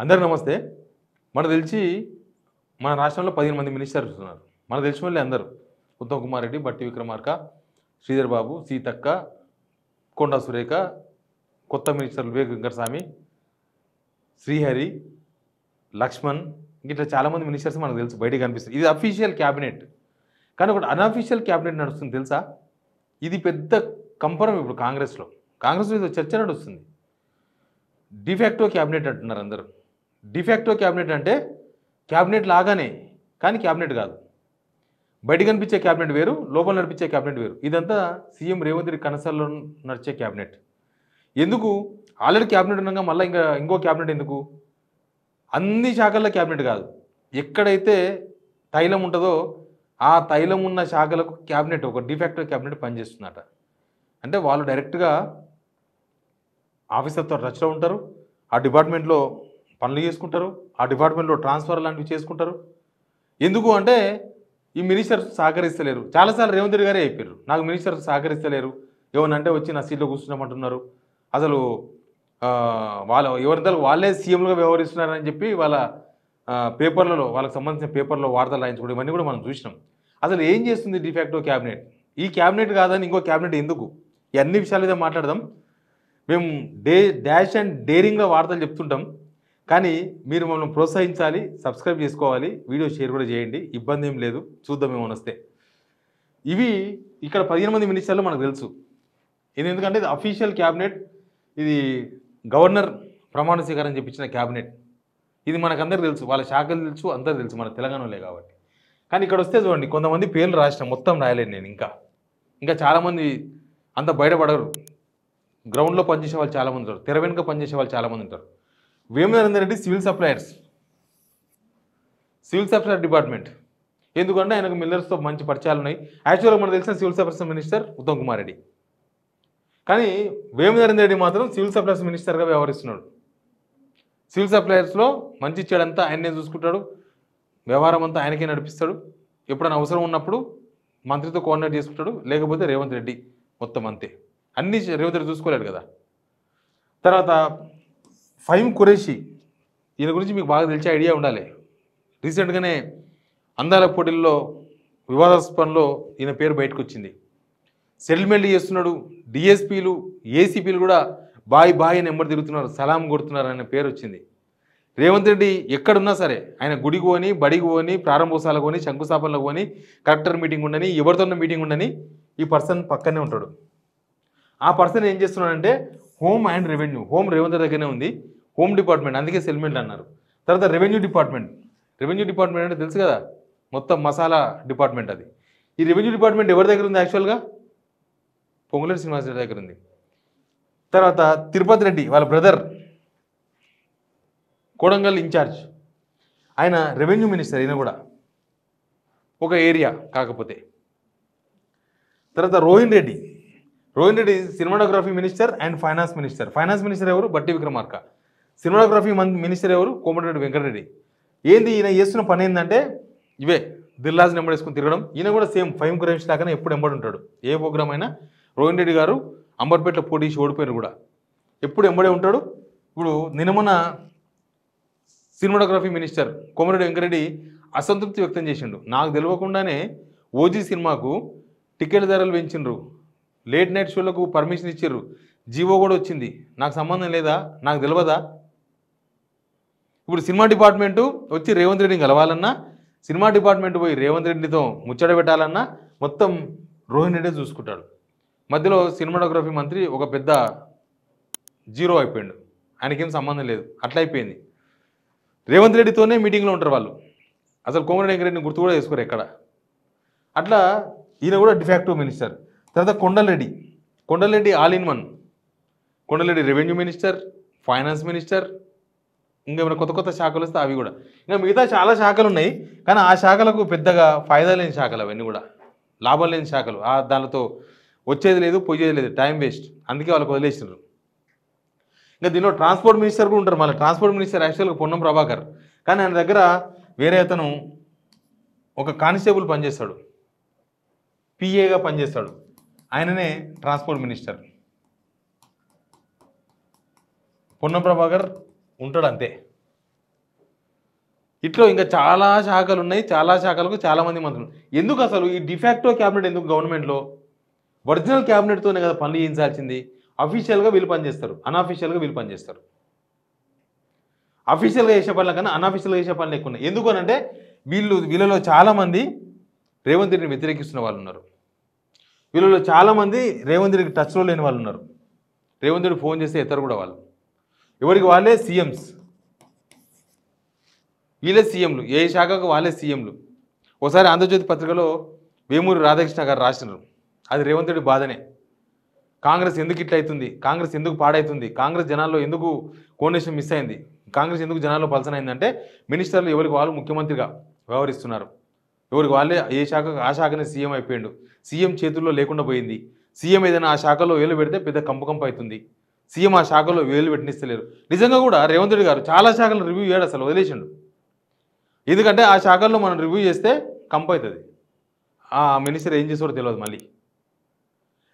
అందరికీ నమస్తే. మనకు తెలిసి మన రాష్ట్రంలో 15 మంది మినిస్టర్స్ ఉన్నారు. మనకు తెలిసిన వాళ్ళే అందరూ. ఉత్తమ్ కుమార్ రెడ్డి, బట్టి విక్రమార్క, శ్రీధర్ బాబు, సీతక్క, కొండా సురేఖ, కొత్త మినిస్టర్లు వివేక్ వెంకటస్వామి, శ్రీహరి, లక్ష్మణ్, ఇట్లా చాలామంది మినిస్టర్స్ మనకు తెలుసు, బయటికి కనిపిస్తుంది. ఇది అఫీషియల్ క్యాబినెట్. కానీ ఒకటి అన్అఫీషియల్ క్యాబినెట్ నడుస్తుంది తెలుసా? ఇది పెద్ద కంపరం ఇప్పుడు కాంగ్రెస్లో ఇది చర్చ నడుస్తుంది. డిఫాక్టో క్యాబినెట్ అంటున్నారు అందరూ. డిఫాక్టో క్యాబినెట్ అంటే క్యాబినెట్ లాగానే, కానీ క్యాబినెట్ కాదు. బయట కనిపించే క్యాబినెట్ వేరు, లోపల నడిపించే క్యాబినెట్ వేరు. ఇదంతా సీఎం రేవంత్ రెడ్డి కనసల్లో నడిచే క్యాబినెట్. ఎందుకు? ఆల్రెడీ క్యాబినెట్ ఉండగా మళ్ళీ ఇంకో క్యాబినెట్ ఎందుకు? అన్ని శాఖల్లో క్యాబినెట్ కాదు, ఎక్కడైతే తైలం ఉంటుందో ఆ తైలం ఉన్న శాఖలకు క్యాబినెట్, ఒక డిఫాక్టో క్యాబినెట్ పనిచేస్తుందట. అంటే వాళ్ళు డైరెక్ట్గా ఆఫీసర్తో టచ్లో ఉంటారు, ఆ డిపార్ట్మెంట్లో పనులు చేసుకుంటారు, ఆ డిపార్ట్మెంట్లో ట్రాన్స్ఫర్ లాంటివి చేసుకుంటారు. ఎందుకు అంటే ఈ మినిస్టర్స్ సహకరిస్తలేరు. చాలాసార్లు రేవంత్ రెడ్డి గారే చెప్పారు, నాకు మినిస్టర్స్ సహకరిస్తలేరు, ఏమనంటే వచ్చి నా సీట్లో కూర్చున్నామంటున్నారు, అసలు ఎవరిద్దరు వాళ్ళే సీఎంలుగా వ్యవహరిస్తున్నారని చెప్పి వాళ్ళ పేపర్లలో, వాళ్ళకి సంబంధించిన పేపర్లో వార్తలు రాయించుకోవడం, ఇవన్నీ కూడా మనం చూసినాం. అసలు ఏం చేస్తుంది డిఫాక్టో క్యాబినెట్? ఈ క్యాబినెట్ కాదని ఇంకో క్యాబినెట్ ఎందుకు? ఈ అన్ని విషయాలు మీద మాట్లాడదాం. మేము డాష్ అండ్ డేరింగ్గా వార్తలు చెప్తుంటాం, కానీ మీరు మమ్మల్ని ప్రోత్సహించాలి, సబ్స్క్రైబ్ చేసుకోవాలి, వీడియో షేర్ కూడా చేయండి, ఇబ్బంది ఏం లేదు. చూద్దాం ఏమైనా వస్తే. ఇవి ఇక్కడ 15 మంది మినిస్టర్లు మనకు తెలుసు. ఇది ఎందుకంటే ఇది అఫీషియల్ క్యాబినెట్, ఇది గవర్నర్ ప్రమాణ స్వీకారం చెప్పించిన క్యాబినెట్. ఇది మనకందరికి తెలుసు, వాళ్ళ శాఖలు తెలుసు, అందరు తెలుసు, మన తెలంగాణలో కాబట్టి. కానీ ఇక్కడ వస్తే చూడండి, కొంతమంది పేర్లు రాసిన మొత్తం రాయలేను నేను. ఇంకా చాలామంది అంత బయటపడరు. గ్రౌండ్లో పనిచేసే వాళ్ళు చాలామంది ఉంటారు, తెర వెనుక పనిచేసే వాళ్ళు చాలామంది ఉంటారు. వేమనరేందర్ రెడ్డి సివిల్ సప్లయర్ డిపార్ట్మెంట్. ఎందుకంటే ఆయనకు మిల్లర్స్తో మంచి పరిచయాలు ఉన్నాయి. యాక్చువల్గా మనకు తెలిసిన civil supplies minister Uttam Kumar Reddy, కానీ వేమనరేందర్ రెడ్డి మాత్రం సివిల్ సప్లైస్ మినిస్టర్గా వ్యవహరిస్తున్నాడు. సివిల్ సప్లయర్స్లో మంచి చెడంతా ఆయనే చూసుకుంటాడు, వ్యవహారం అంతా ఆయనకే నడిపిస్తాడు. ఎప్పుడైనా అవసరం ఉన్నప్పుడు మంత్రితో కోఆర్డినేట్ చేసుకుంటాడు, లేకపోతే రేవంత్ రెడ్డి మొత్తం అంతే. అన్నీ రేవంత్ రెడ్డి చూసుకోలేడు కదా. తర్వాత ఫహీమ్ ఖురేషీ, ఈయన గురించి మీకు బాగా తెలిసే ఐడియా ఉండాలి. రీసెంట్గానే అందాల పోటీల్లో వివాదాస్పదంలో ఈయన పేరు బయటకు వచ్చింది. సెటిల్మెంట్ చేస్తున్నాడు, డిఎస్పీలు ఏసీపీలు కూడా బాయ్ అని నెంబర్ తిరుగుతున్నారు, సలాం కొడుతున్నారు అనే పేరు వచ్చింది. రేవంత్ రెడ్డి ఎక్కడున్నా సరే ఆయన గుడికి పోని, బడికి పోని, ప్రారంభోత్సవాలకు పోని, శంకుస్థాపనలకు పోని, కలెక్టర్ మీటింగ్ ఉండని, ఎవరితోన్న మీటింగ్ ఉండని ఈ పర్సన్ పక్కనే ఉంటాడు. ఆ పర్సన్ ఏం చేస్తున్నాడంటే home and revenue. Home Revanth దగ్గరనే ఉంది, హోమ్ డిపార్ట్మెంట్, అందుకే సెటిల్మెంట్ అన్నారు. తర్వాత రెవెన్యూ డిపార్ట్మెంట్ అంటే తెలుసు కదా, మొత్తం మసాలా డిపార్ట్మెంట్ అది. ఈ రెవెన్యూ డిపార్ట్మెంట్ ఎవరి దగ్గర ఉంది? యాక్చువల్గా పొంగులేటి శ్రీనివాస్ రెడ్డి దగ్గర ఉంది. తర్వాత తిరుపతి రెడ్డి వాళ్ళ బ్రదర్ కొడంగల్ ఇన్ఛార్జ్, ఆయన రెవెన్యూ మినిస్టర్, ఈయన కూడా ఒక ఏరియా కాకపోతే. తర్వాత Rohin Reddy cinematography minister and finance minister ఎవరు? బట్టి విక్రమార్క. సినిమాటోగ్రఫీ మినిస్టర్ ఎవరు? కోమటిరెడ్డి వెంకటరెడ్డి. ఏంది ఈయన చేస్తున్న పని ఏంటంటే ఇవే దిల్లాజ్ నెంబర్ వేసుకుని తిరగడం. ఈయన కూడా సేమ్ ఫహీమ్ ఖురేషీ లాగానే ఎప్పుడు ఎంబడి ఉంటాడు. ఏ ప్రోగ్రామ్ అయినా రోహిన్ రెడ్డి గారు అంబర్పేటలో పోటీ ఓడిపోయారు కూడా, ఎప్పుడు ఎంబడే ఉంటాడు. ఇప్పుడు నిన్నమొన్న సినిమాటోగ్రఫీ మినిస్టర్ కోమటిరెడ్డి వెంకటరెడ్డి అసంతృప్తి వ్యక్తం చేసిండు. నాకు తెలియకుండానే ఓజీ సినిమాకు టికెట్ ధరలు పెంచిండ్రు, లేట్ నైట్ షోలకు పర్మిషన్ ఇచ్చారు, జీవో కూడా వచ్చింది, నాకు సంబంధం లేదా? నాకు తెలియదా? ఇప్పుడు సినిమా డిపార్ట్మెంటు వచ్చి రేవంత్ రెడ్డిని కలవాలన్నా, సినిమా డిపార్ట్మెంట్ పోయి రేవంత్ రెడ్డితో ముచ్చట పెట్టాలన్నా మొత్తం రోహిన్ రెడ్డి చూసుకుంటాడు. మధ్యలో సినిమాటోగ్రఫీ మంత్రి ఒక పెద్ద జీరో అయిపోయాడు, ఆయనకేం సంబంధం లేదు, అట్లా అయిపోయింది. రేవంత్ రెడ్డితోనే మీటింగ్లో ఉంటారు వాళ్ళు, అసలు కోమటిరెడ్డి వెంకటరెడ్డిని గుర్తు కూడా చేసుకోరు ఎక్కడ. అట్లా ఈయన కూడా డిఫాక్టో మినిస్టర్. తర్వాత Kondal Reddy all in one. Kondal Reddy revenue minister, finance minister, ఇంకా ఏమైనా కొత్త శాఖలు వస్తే అవి కూడా. ఇంకా మిగతా చాలా శాఖలు ఉన్నాయి, కానీ ఆ శాఖలకు పెద్దగా ఫాయిదా లేని శాఖలు, అవన్నీ కూడా లాభం లేని శాఖలు. దానితో వచ్చేది లేదు, పోయేది లేదు, టైం వేస్ట్, అందుకే వాళ్ళకి వదిలేసినారు. ఇంకా దీనిలో ట్రాన్స్పోర్ట్ మినిస్టర్ కూడా ఉంటారు. మళ్ళీ ట్రాన్స్పోర్ట్ మినిస్టర్ యాక్చువల్గా పొన్నం ప్రభాకర్, కానీ ఆయన దగ్గర వేరే అతను ఒక కానిస్టేబుల్ పనిచేస్తాడు, పిఏగా పనిచేస్తాడు, ఆయననే ట్రాన్స్పోర్ట్ మినిస్టర్. పొన్నం ప్రభాకర్ ఉంటాడు అంతే. ఇట్లా ఇంకా చాలా శాఖలు ఉన్నాయి, చాలా శాఖలకు చాలామంది మంత్రులు. ఎందుకు అసలు ఈ డిఫాక్టో క్యాబినెట్ ఎందుకు గవర్నమెంట్లో? ఒరిజినల్ క్యాబినెట్తోనే కదా పనులు చేయించాల్సింది. అఫీషియల్గా వీళ్ళు పనిచేస్తారు, అన్అఫీషియల్గా వీళ్ళు పనిచేస్తారు. అఫీషియల్గా చేసే పనుల కన్నా అన్అఫీషియల్గా చేసే పనులు ఎక్కువ ఉన్నాయి. ఎందుకనంటే వీళ్ళలో చాలామంది రేవంత్ రెడ్డిని వ్యతిరేకిస్తున్న వాళ్ళు ఉన్నారు. వీళ్ళలో చాలామంది రేవంత్ రెడ్డికి టచ్లో లేని వాళ్ళు ఉన్నారు. రేవంత్ రెడ్డి ఫోన్ చేస్తే ఎత్తారు కూడా వాళ్ళు. ఎవరికి వాళ్ళే సీఎంస్, వీళ్ళే సీఎంలు, ఏ శాఖకు వాళ్ళే సీఎంలు. ఒకసారి ఆంధ్రజ్యోతి పత్రికలో వేమూరి రాధాకృష్ణ గారు రాసినారు, అది రేవంత్ రెడ్డి బాధనే. కాంగ్రెస్ ఎందుకు ఇట్లా అవుతుంది, కాంగ్రెస్ ఎందుకు పాడవుతుంది, కాంగ్రెస్ జనాల్లో ఎందుకు కోనేషన్ మిస్ అయింది, కాంగ్రెస్ ఎందుకు జనాల్లో పలసన అయిందంటే మినిస్టర్లు ఎవరికి వాళ్ళు ముఖ్యమంత్రిగా వ్యవహరిస్తున్నారు. ఎవరికి వాళ్ళే ఏ శాఖకు ఆ శాఖనే సీఎం అయిపోయిండు. సీఎం చేతుల్లో లేకుండా పోయింది. సీఎం ఏదైనా ఆ శాఖలో వేలు పెడితే పెద్ద కంపకంప అవుతుంది. సీఎం ఆ శాఖలో వేలు పెట్టిస్తలేరు. నిజంగా కూడా రేవంత్ రెడ్డి గారు చాలా శాఖలు రివ్యూ చేయడు, అసలు వదిలేసిండు. ఎందుకంటే ఆ శాఖల్లో మనం రివ్యూ చేస్తే కంప అవుతుంది, ఆ మినిస్టర్ ఏం చేసాడో తెలియదు మళ్ళీ.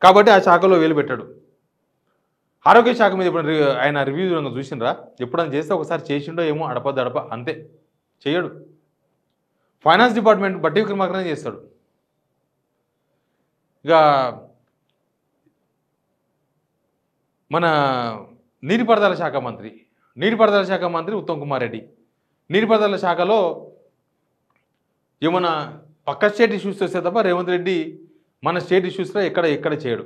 కాబట్టి ఆ శాఖలో వేలు పెట్టాడు. ఆరోగ్య శాఖ మీద ఎప్పుడు ఆయన రివ్యూ చూసిండ్రా? ఎప్పుడైనా చేస్తే ఒకసారి చేసిండో ఏమో, అడప అంతే, చేయడు. ఫైనాన్స్ డిపార్ట్మెంట్ బట్టి విక్రమార్కనే చేస్తాడు. ఇక మన నీటిపారుదల శాఖ మంత్రి ఉత్తమ్ కుమార్ రెడ్డి, నీటిపారుదల శాఖలో ఏమన్నా పక్క స్టేట్ ఇష్యూస్ వస్తే తప్ప రేవంత్ రెడ్డి మన స్టేట్ ఇష్యూస్లో ఎక్కడ చేయడు.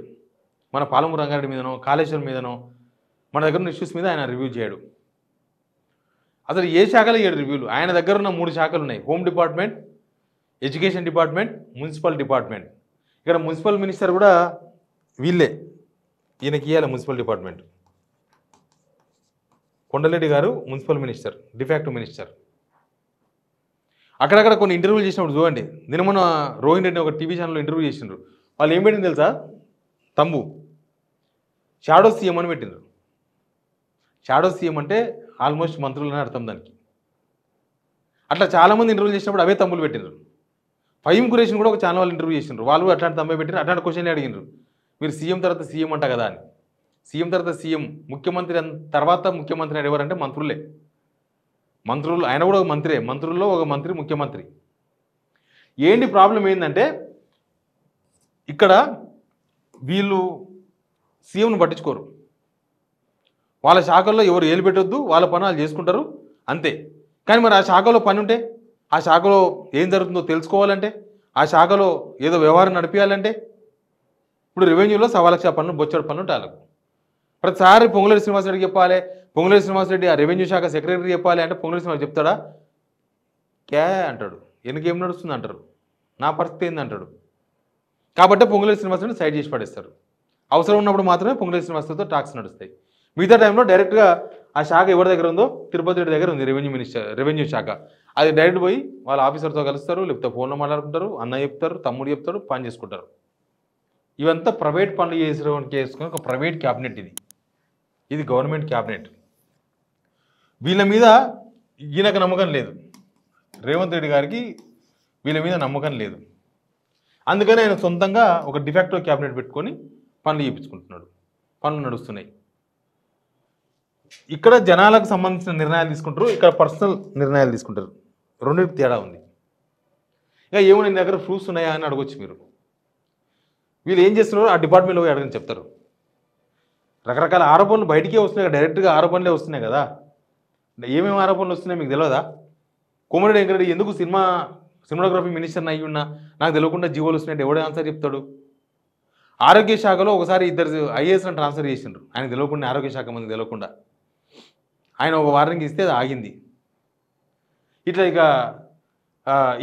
మన పాలమూరు రంగారెడ్డి మీదనో కాళేశ్వరం మీదనో మన దగ్గర ఉన్న ఇష్యూస్ మీద ఆయన రివ్యూ చేయడు. అసలు ఏ శాఖలో 7 రివ్యూలు. ఆయన దగ్గర ఉన్న 3 శాఖలు ఉన్నాయి: home department, education department, municipal department. ఇక్కడ మున్సిపల్ మినిస్టర్ కూడా వీళ్ళే, ఈయనకి ఇవ్వాలి మున్సిపల్ డిపార్ట్మెంట్. కొండలరెడ్డి గారు మున్సిపల్ మినిస్టర్, డిఫాక్టో మినిస్టర్. అక్కడక్కడ కొన్ని ఇంటర్వ్యూలు చేసినప్పుడు చూడండి. నిన్న మొన్న రోహిణ్ రెడ్డి ఒక టీవీ ఛానల్లో ఇంటర్వ్యూ చేసిండ్రు. వాళ్ళు ఏం పెట్టింది తెలుసా? తమ్ము షాడో సీఎం అని పెట్టిండ్రు. షాడో సీఎం అంటే ఆల్మోస్ట్ మంత్రులని అర్థం దానికి. అట్లా చాలామంది ఇంటర్వ్యూ చేసినప్పుడు అవే తమ్ములు పెట్టిండ్రు. ఫహీమ్ ఖురేషిని కూడా ఒక ఛానల్ వాళ్ళు ఇంటర్వ్యూ చేసిండ్రు. వాళ్ళు అట్లాంటి తమ్మే పెట్టినారు, అట్లాంటి క్వశ్చన్లు అడిగినారు. మీరు సీఎం తర్వాత సీఎం అంట కదా అని. సీఎం తర్వాత సీఎం, ముఖ్యమంత్రి తర్వాత ముఖ్యమంత్రి అని ఎవరంటే మంత్రులే. మంత్రులు, ఆయన కూడా ఒక మంత్రే, మంత్రుల్లో ఒక మంత్రి ముఖ్యమంత్రి. ఏంటి ప్రాబ్లం ఏంటంటే ఇక్కడ వీళ్ళు సీఎంను పట్టించుకోరు. వాళ్ళ శాఖల్లో ఎవరు ఏలు పెట్టొద్దు, వాళ్ళ పని వాళ్ళు చేసుకుంటారు అంతే. కానీ మరి ఆ శాఖలో పని ఉంటే, ఆ శాఖలో ఏం జరుగుతుందో తెలుసుకోవాలంటే, ఆ శాఖలో ఏదో వ్యవహారం నడిపించాలంటే, ఇప్పుడు రెవెన్యూలో 1,00,000 పనులు, బొచ్చడు పనులు ఉంటాయి వాళ్ళకు. ప్రతిసారి పొంగులేటి శ్రీనివాసరెడ్డికి చెప్పాలి, పొంగులేటి శ్రీనివాసరెడ్డి ఆ రెవెన్యూ శాఖ సెక్రటరీ చెప్పాలి అంటే పొంగులేటి శ్రీనివాస్ చెప్తాడా? క్యా అంటాడు, వెనకేం నడుస్తుంది అంటారు, నా పరిస్థితి ఏంది అంటాడు. కాబట్టి పొంగులేటి శ్రీనివాసరెడ్డి సైడ్ చేసి పడేస్తారు. అవసరం ఉన్నప్పుడు మాత్రమే పొంగులేటి శ్రీనివాసరెడ్డితో టాక్స్ నడుస్తాయి. మిగతా టైంలో డైరెక్ట్గా ఆ శాఖ ఎవరి దగ్గర ఉందో, తిరుపతి రెడ్డి దగ్గర ఉంది రెవెన్యూ శాఖ. అది డైరెక్ట్ పోయి వాళ్ళ ఆఫీసర్తో కలుస్తారు, లేకపోతే ఫోన్లో మాట్లాడుకుంటారు, అన్న చెప్తారు, తమ్ముడు చెప్తారు, పని చేసుకుంటారు. ఇవంతా ప్రైవేట్ పనులు చేసుకుని ఒక ప్రైవేట్ క్యాబినెట్ ఇది గవర్నమెంట్ క్యాబినెట్. వీళ్ళ మీద ఈయనకు నమ్మకం లేదు, రేవంత్ రెడ్డి గారికి వీళ్ళ మీద నమ్మకం లేదు. అందుకని ఆయన సొంతంగా ఒక డిఫాక్టో క్యాబినెట్ పెట్టుకొని పనులు చేయించుకుంటున్నాడు. పనులు నడుస్తున్నాయి. ఇక్కడ జనాలకు సంబంధించిన నిర్ణయాలు తీసుకుంటారు, ఇక్కడ పర్సనల్ నిర్ణయాలు తీసుకుంటారు. రెండింటికి తేడా ఉంది. ఇక ఏమైనా నీ దగ్గర ప్రూఫ్స్ ఉన్నాయా అని అడగొచ్చు మీరు. వీళ్ళు ఏం చేస్తున్నారో ఆ డిపార్ట్మెంట్లో పోయి అడగని చెప్తారు. రకరకాల ఆరోపణలు బయటికే వస్తున్నాయి, డైరెక్ట్గా ఆరోపణలే వస్తున్నాయి కదా. ఏమేమి ఆరోపణలు వస్తున్నాయి మీకు తెలియదా? కోమటిరెడ్డి వెంకటరెడ్డి ఎందుకు సినిమాటోగ్రఫీ మినిస్టర్ని అయ్యి ఉన్నా నాకు తెలియకుండా జీవోలు వస్తున్నాయంటే ఎవడే ఆన్సర్ చెప్తాడు? ఆరోగ్య శాఖలో ఒకసారి 2 ఐఏఎస్లను ట్రాన్స్ఫర్ చేసిండ్రు ఆయనకు తెలియకుండా, ఆరోగ్య శాఖ మందికి తెలియకుండా. ఆయన ఒక వారానికి ఇస్తే అది ఆగింది. ఇట్లా ఇక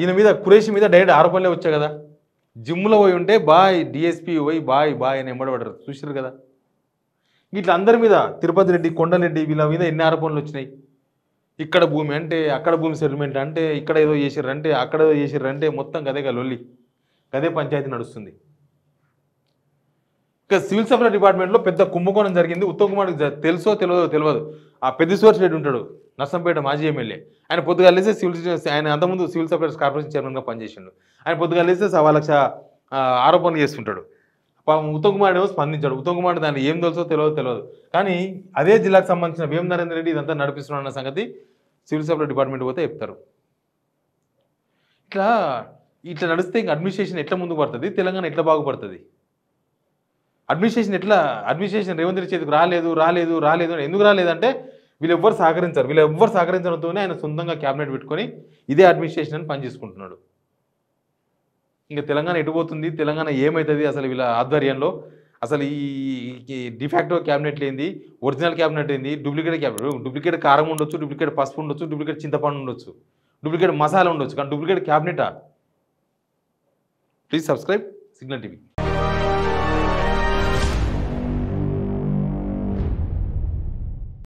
ఈయన మీద, ఖురేషి మీద డైరెక్ట్ ఆరోపణలే వచ్చాయి కదా. జిమ్లో పోయి ఉంటే బాయ్, డిఎస్పీ పోయి బాయ్ అని ఎంబడబడ్డారు, చూసారు కదా. ఇట్లా అందరి మీద, తిరుపతి రెడ్డి, కొండలరెడ్డి, వీళ్ళ మీద ఎన్ని ఆరోపణలు వచ్చినాయి. ఇక్కడ భూమి అంటే, అక్కడ భూమి సెటిల్మెంట్ అంటే, ఇక్కడ ఏదో చేసిర్రంటే, అక్కడ ఏదో చేసిర్రంటే, మొత్తం గదేగా లొల్లి, గదే పంచాయతీ నడుస్తుంది. ఇక సివిల్ సప్లై డిపార్ట్మెంట్లో పెద్ద కుంభకోణం జరిగింది. ఉత్తమ్ కుమార్కి తెలుసో తెలియదు. ఆ పెద్దిశ్వర్ రెడ్డి ఉంటాడు, నర్సంపేట మాజీ ఎమ్మెల్యే. ఆయన పొద్దుగాల లేస్తే ఆయన అంతకుముందు సివిల్ సప్లైస్ కార్పొరేషన్ చైర్మన్గా పనిచేసిండు. ఆయన పొద్దుగాల లేస్తే 1,00,000 ఆరోపణలు చేస్తుంటాడు. ఉత్తమ్ కుమార్ ఏమో స్పందించాడు. ఉత్తమ్ కుమార్ దాన్ని ఏం తెలుసో తెలియదు. కానీ అదే జిల్లాకు సంబంధించిన వేం నరేందర్ రెడ్డి ఇదంతా నడిపిస్తున్నాడు అన్న సంగతి సివిల్ సప్లై డిపార్ట్మెంట్ పోతే చెప్తారు. ఇట్లా ఇట్లా నడిస్తే ఇంకా అడ్మినిస్ట్రేషన్ ఎట్లా ముందుకు పడుతుంది, తెలంగాణ ఎట్లా బాగుపడుతుంది? అడ్మినిస్ట్రేషన్ రేవంత్ రెడ్డి చేతికి రాలేదు అని ఎందుకు రాలేదంటే వీళ్ళెవ్వరు సహకరించడంతోనే ఆయన సొంతంగా క్యాబినెట్ పెట్టుకొని ఇదే అడ్మినిస్ట్రేషన్ అని పనిచేసుకుంటున్నాడు. ఇంకా తెలంగాణ ఎటుపోతుంది, తెలంగాణ ఏమవుతుంది అసలు వీళ్ళ ఆధ్వర్యంలో? అసలు ఈ డిఫాక్టో క్యాబినెట్లు ఏంది, ఒరిజినల్ క్యాబినెట్ ఏంది, డూప్లికేట్ క్యాబినెట్? డూప్లికేట్ కారం ఉండొచ్చు, డూప్లికేట్ పసుపు ఉండొచ్చు, డూప్లికేట్ చింతపండు ఉండొచ్చు, డూప్లికేట్ మసాలా ఉండొచ్చు, కానీ డూప్లికేట్ క్యాబినెటా? Please subscribe signal TV.